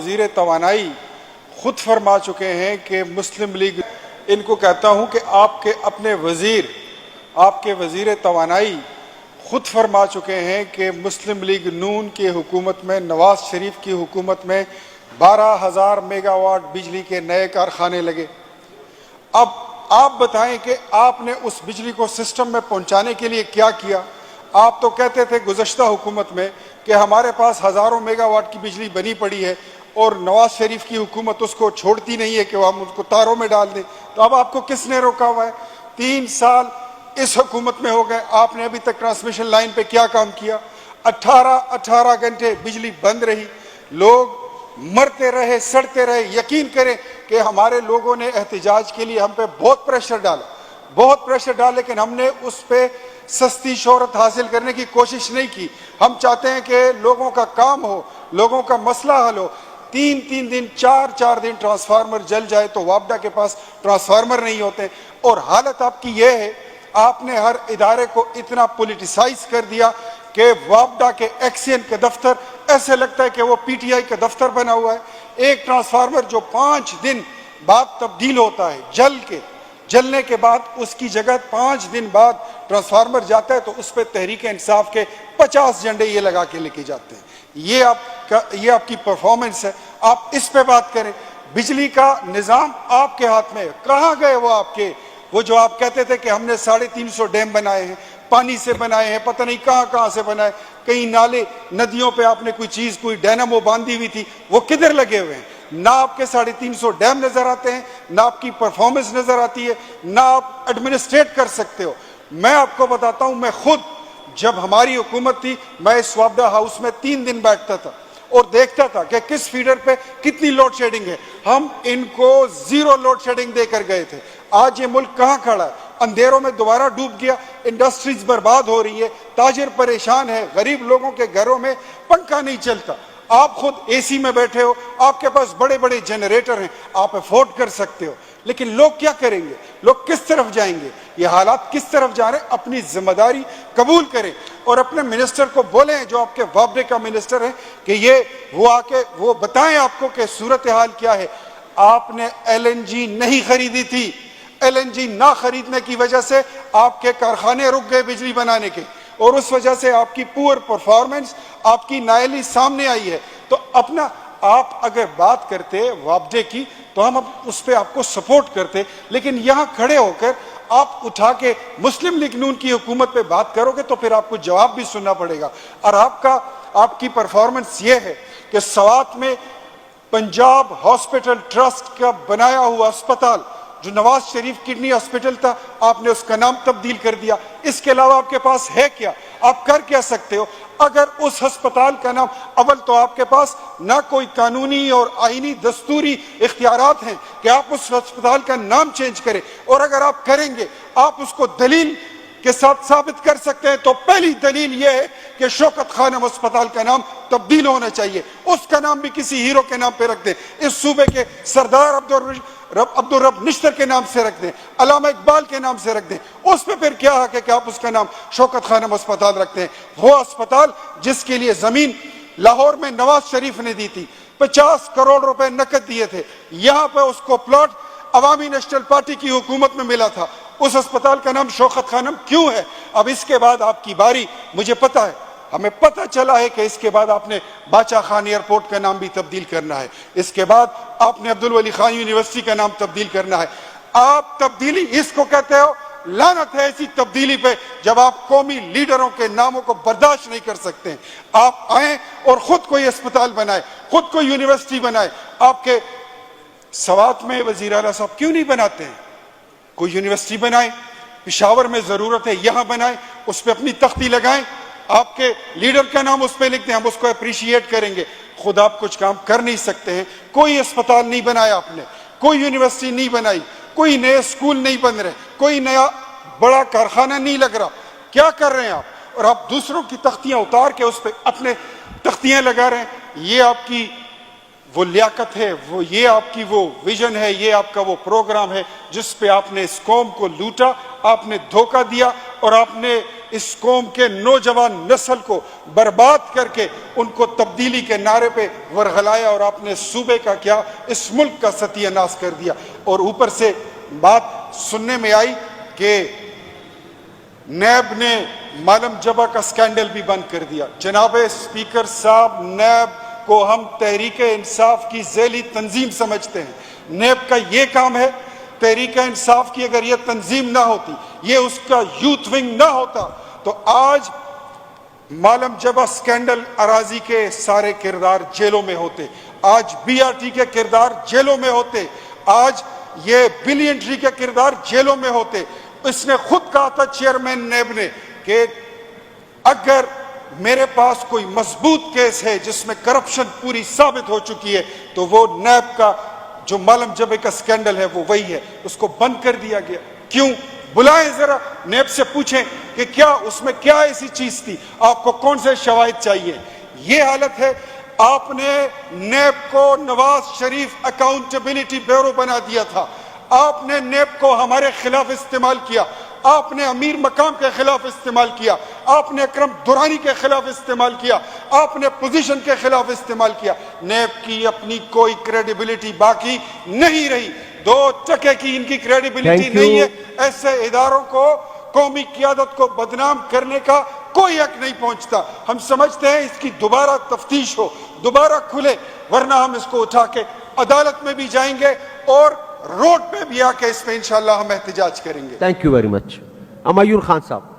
वज़ीर तवानाई खुद फरमा चुके हैं कि मुस्लिम लीग, इनको कहता हूं कि आपके अपने वज़ीर, आपके वज़ीर तवानाई खुद फरमा चुके हैं कि मुस्लिम लीग नून की हुकूमत में, नवाज शरीफ की हुकूमत में 12,000 मेगावाट बिजली के नए कारखाने लगे। अब आप बताएं कि आपने उस बिजली को सिस्टम में पहुंचाने के लिए क्या किया। आप तो कहते थे गुज़श्ता हुकूमत में कि हमारे पास हज़ारों मेगावाट की बिजली बनी पड़ी है और नवाज शरीफ की हुकूमत उसको छोड़ती नहीं है कि हम उसको तारों में डाल दें। तो अब आपको किसने रोका हुआ है? 3 साल इस हुकूमत में हो गए, आपने अभी तक ट्रांसमिशन लाइन पे क्या काम किया? 18 घंटे बिजली बंद रही, लोग मरते रहे, सड़ते रहे। यकीन करें कि हमारे लोगों ने एहतजाज के लिए हम पे बहुत प्रेशर डाला, लेकिन हमने उस पे सस्ती शोहरत हासिल करने की कोशिश नहीं की। हम चाहते हैं कि लोगों का काम हो, लोगों का मसला हल हो। 3 दिन, 4 दिन ट्रांसफार्मर जल जाए तो वापडा के पास ट्रांसफार्मर नहीं होते। और हालत आपकी ये है, आपने हर इदारे को इतना पॉलिटिसाइज कर दिया कि वापडा के एक्सियन का दफ्तर ऐसे लगता है कि वो पीटीआई का दफ्तर बना हुआ है। एक ट्रांसफार्मर जो 5 दिन बाद तब्दील होता है, जलने के बाद उसकी जगह 5 दिन बाद ट्रांसफार्मर जाता है तो उस पर तहरीक इंसाफ के 50 झंडे ये लगा के लेके जाते हैं। ये आपकी परफॉर्मेंस है। आप इस पे बात करें। बिजली का निज़ाम आपके हाथ में है। कहाँ गए वो जो आप कहते थे कि हमने 350 डैम बनाए हैं, पानी से बनाए हैं, पता नहीं कहाँ से बनाए, कई नाले नदियों पे आपने कोई डायनामो बांधी हुई थी, वो किधर लगे हुए हैं? ना आपके 350 डैम नजर आते हैं, ना आपकी परफॉर्मेंस नजर आती है, ना आप एडमिनिस्ट्रेट कर सकते हो। मैं आपको बताता हूं, मैं खुद जब हमारी हुकूमत थी, मैं इस वापडा हाउस में 3 दिन बैठता था और देखता था कि किस फीडर पे कितनी लोड शेडिंग है। हम इनको 0 लोड शेडिंग देकर गए थे। आज ये मुल्क कहाँ खड़ा है? अंधेरों में दोबारा डूब गया। इंडस्ट्रीज बर्बाद हो रही है, ताजिर परेशान है, गरीब लोगों के घरों में पंखा नहीं चलता। आप खुद एसी में बैठे हो, आपके पास बड़े बड़े जनरेटर हैं, आप अफोर्ड कर सकते हो, लेकिन लोग क्या करेंगे? लोग किस तरफ जाएंगे? ये हालात किस तरफ जा रहे हैं? अपनी जिम्मेदारी कबूल करें और अपने मिनिस्टर को बोलें, जो आपके वापडे का मिनिस्टर है, कि वो बताएं आपको कि सूरत हाल क्या है। आपने एलएनजी नहीं खरीदी थी। एलएनजी ना खरीदने की वजह से आपके कारखाने रुक गए बिजली बनाने के, और उस वजह से आपकी पुअर परफॉर्मेंस, आपकी नाअहली सामने आई है। तो आप अगर बात करते वापडे की तो हम उस पर आपको सपोर्ट करते, लेकिन यहाँ खड़े होकर आप उठा के मुस्लिम लीग नून की हुकूमत पे बात करोगे तो फिर आपको जवाब भी सुनना पड़ेगा। और आपकी परफॉर्मेंस ये है कि सवात में पंजाब हॉस्पिटल ट्रस्ट का बनाया हुआ अस्पताल, जो नवाज शरीफ किडनी हॉस्पिटल था, आपने उसका नाम तब्दील कर दिया। इसके अलावा आपके पास है क्या? आप कर क्या सकते हो? अगर उस अस्पताल का नाम, अव्वल तो आपके पास ना कोई कानूनी और आईनी दस्तूरी इख्तियारात हैं कि आप उस अस्पताल का नाम चेंज करें, और अगर आप करेंगे, आप उसको दलील के साथ साबित कर सकते हैं। तो पहली दलील यह है कि शौकत खानम अस्पताल का नाम तब्दील होना चाहिए, उसका नाम भी किसी हीरो के नाम पे रख दें, इस सूबे के सरदार अब्दुल रब निश्तर के नाम से रख दें, अल्लामा इकबाल के नाम से रख दें। उस पर फिर क्या हक है कि आप उसका नाम शौकत खानम अस्पताल रखते हैं? वो अस्पताल जिसके लिए जमीन लाहौर में नवाज शरीफ ने दी थी, 50 करोड़ रुपए नकद दिए थे, यहाँ पे उसको प्लॉट अवामी नेशनल पार्टी की हुकूमत में मिला था। उस अस्पताल का नाम शौकत खानम क्यों है? अब इसके बाद आपकी बारी, मुझे पता है, हमें पता चला है कि इसके बाद आपने बाचा खान एयरपोर्ट का नाम भी तब्दील करना है, इसके बाद आपने अब्दुल वली खान यूनिवर्सिटी का नाम तब्दील करना है। आप तब्दीली इसको कहते हो? लानत है ऐसी तब्दीली पे जब आप कौमी लीडरों के नामों को बर्दाश्त नहीं कर सकते। आप आए और खुद कोई अस्पताल बनाए, खुद कोई यूनिवर्सिटी बनाए। आपके सवात में वजीर आला साहब क्यों नहीं बनाते हैं? कोई यूनिवर्सिटी बनाए, पिशावर में जरूरत है यहां बनाए, उस पर अपनी तख्ती लगाएं, आपके लीडर का नाम उस पर लिख दें, हम उसको अप्रिशिएट करेंगे। खुद आप कुछ काम कर नहीं सकते हैं। कोई अस्पताल नहीं बनाया आपने, कोई यूनिवर्सिटी नहीं बनाई, कोई नए स्कूल नहीं बन रहे, कोई नया बड़ा कारखाना नहीं लग रहा। क्या कर रहे हैं आप? और आप दूसरों की तख्तियां उतार के उस पर अपने तख्तियां लगा रहे हैं। ये आपकी वो लियाकत है, ये आपकी वो विजन है, ये आपका वो प्रोग्राम है जिस पे आपने इस कौम को लूटा, आपने धोखा दिया और आपने इस कौम के नौजवान नस्ल को बर्बाद करके उनको तब्दीली के नारे पे वरगलाया और आपने सूबे का क्या इस मुल्क का सत्यानाश कर दिया। और ऊपर से बात सुनने में आई कि नैब ने मालम जबा का स्कैंडल भी बंद कर दिया। जनाब स्पीकर साहब, नैब को हम तहरीक इंसाफ की झैली तंजीम समझते हैं। नैब का ये काम है, तहरीक इंसाफ की अगर ये तंजीम ना होती, ये उसका यूथ विंग ना होता, तो आज मालम जबा स्कैंडल अराजी के सारे किरदार जेलों में होते, आज BRT के किरदार जेलों में होते, आज ये बिलियन ट्री के किरदार जेलों में होते। इसने खुद कहा था चेयरमैन नैब ने कि अगर मेरे पास कोई मजबूत केस है जिसमें करप्शन पूरी साबित हो चुकी है तो वो नैब का जो मालम जबे का स्कैंडल है वो वही है। उसको बंद कर दिया गया। क्यों? बुलाएं जरा, नैब से पूछें कि क्या उसमें क्या ऐसी चीज थी, आपको कौन से शवाहिद चाहिए। ये हालत है। आपने नैब को नवाज शरीफ अकाउंटेबिलिटी ब्यूरो बना दिया था, आपने नैब को हमारे खिलाफ इस्तेमाल किया, आपने अमीर मकाम के खिलाफ इस्तेमाल किया, आपने अकरम दुरानी के खिलाफ इस्तेमाल किया, आपने पोजीशन के खिलाफ इस्तेमाल किया। नैब की अपनी कोई क्रेडिबिलिटी बाकी नहीं रही, 2 टके की इनकी क्रेडिबिलिटी नहीं है। ऐसे इदारों को, कौमी क़यादत को बदनाम करने का कोई हक नहीं पहुंचता। हम समझते हैं इसकी दोबारा तफ्तीश हो, दोबारा खुले, वरना हम इसको उठा के अदालत में भी जाएंगे और रोड पे भी आके इस पे इंशाल्लाह हम एहतजाज करेंगे। Thank you very much. अमायूर खान साहब।